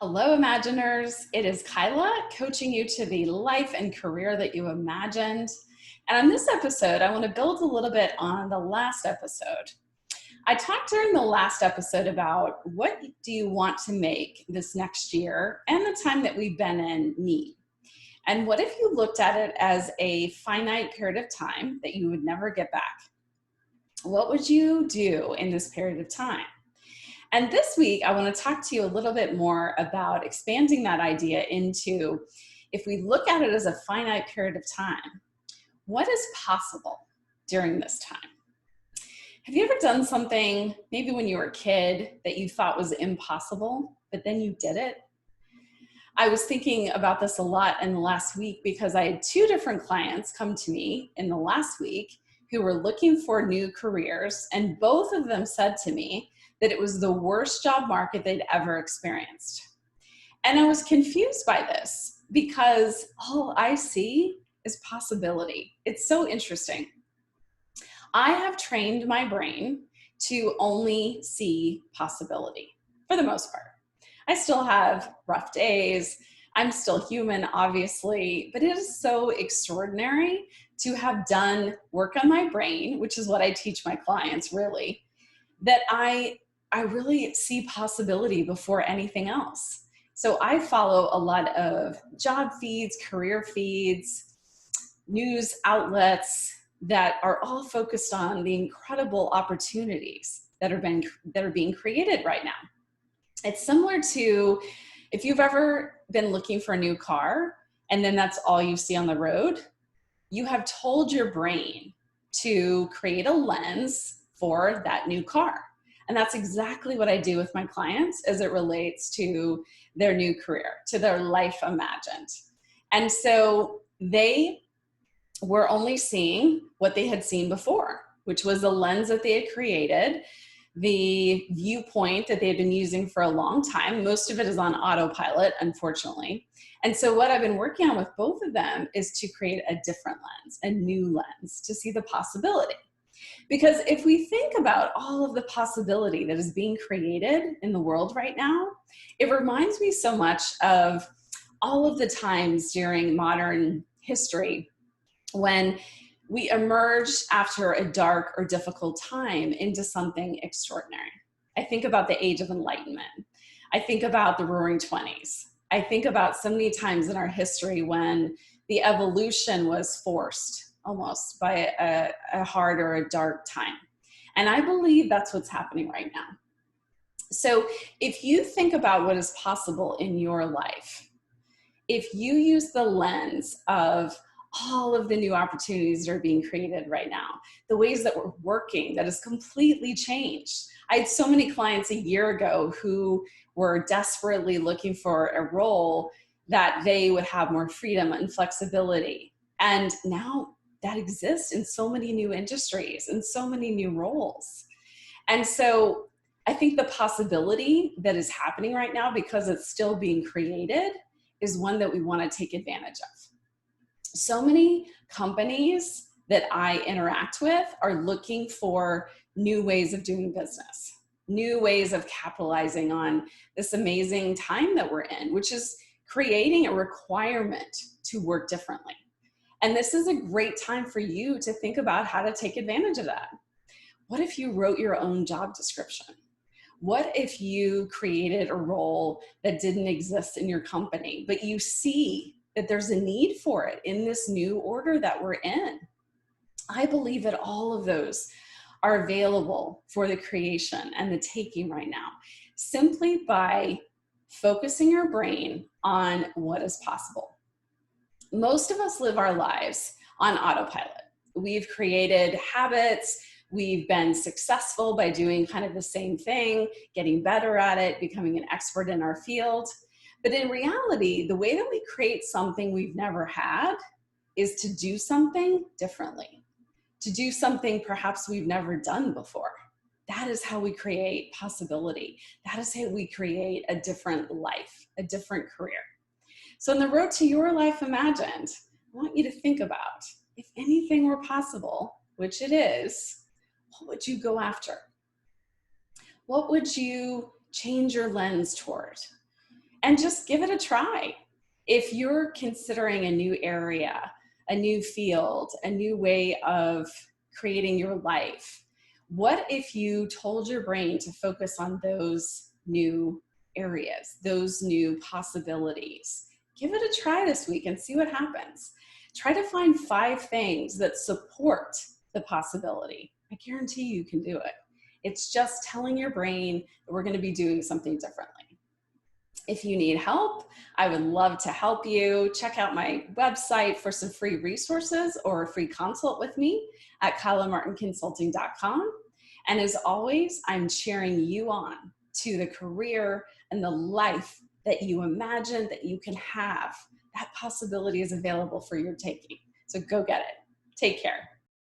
Hello, Imaginers. It is Kyla coaching you to the life and career that you imagined. And on this episode, I want to build a little bit on the last episode. I talked during the last episode about what do you want to make this next year and the time that we've been in need. And what if you looked at it as a finite period of time that you would never get back? What would you do in this period of time? And this week, I want to talk to you a little bit more about expanding that idea into, if we look at it as a finite period of time, what is possible during this time? Have you ever done something, maybe when you were a kid, that you thought was impossible, but then you did it? I was thinking about this a lot in the last week because I had two different clients come to me in the last week who were looking for new careers, and both of them said to me that it was the worst job market they'd ever experienced. And I was confused by this because all I see is possibility. It's so interesting. I have trained my brain to only see possibility for the most part. I still have rough days. I'm still human, obviously, but it is so extraordinary to have done work on my brain, which is what I teach my clients really, that I really see possibility before anything else. So I follow a lot of job feeds, career feeds, news outlets that are all focused on the incredible opportunities that are being created right now. It's similar to if you've ever been looking for a new car and then that's all you see on the road, you have told your brain to create a lens for that new car. And that's exactly what I do with my clients as it relates to their new career, to their life imagined. And so they were only seeing what they had seen before, which was the lens that they had created, the viewpoint that they had been using for a long time. Most of it is on autopilot, unfortunately. And so what I've been working on with both of them is to create a different lens, a new lens, to see the possibility. Because if we think about all of the possibility that is being created in the world right now, it reminds me so much of all of the times during modern history when we emerged after a dark or difficult time into something extraordinary. I think about the Age of Enlightenment. I think about the Roaring Twenties. I think about so many times in our history when the evolution was forced almost by a hard or a dark time. And I believe that's what's happening right now. So if you think about what is possible in your life, if you use the lens of all of the new opportunities that are being created right now, the ways that we're working, that has completely changed. I had so many clients a year ago who were desperately looking for a role that they would have more freedom and flexibility. And now that exists in so many new industries and so many new roles. And so I think the possibility that is happening right now, because it's still being created, is one that we want to take advantage of. So many companies that I interact with are looking for new ways of doing business, new ways of capitalizing on this amazing time that we're in, which is creating a requirement to work differently. And this is a great time for you to think about how to take advantage of that. What if you wrote your own job description? What if you created a role that didn't exist in your company, but you see that there's a need for it in this new order that we're in? I believe that all of those are available for the creation and the taking right now, simply by focusing your brain on what is possible. Most of us live our lives on autopilot. We've created habits. We've been successful by doing kind of the same thing, getting better at it, becoming an expert in our field. But in reality, the way that we create something we've never had is to do something differently, to do something perhaps we've never done before. That is how we create possibility. That is how we create a different life, a different career. So on the road to your life imagined, I want you to think about, if anything were possible, which it is, what would you go after? What would you change your lens toward? and just give it a try. If you're considering a new area, a new field, a new way of creating your life, what if you told your brain to focus on those new areas, those new possibilities? Give it a try this week and see what happens. Try to find 5 things that support the possibility. I guarantee you can do it. It's just telling your brain that we're going to be doing something differently. If you need help, I would love to help you. Check out my website for some free resources or a free consult with me at kylamartinconsulting.com. And as always, I'm cheering you on to the career and the life that you imagine that you can have. That possibility is available for your taking. So go get it. Take care.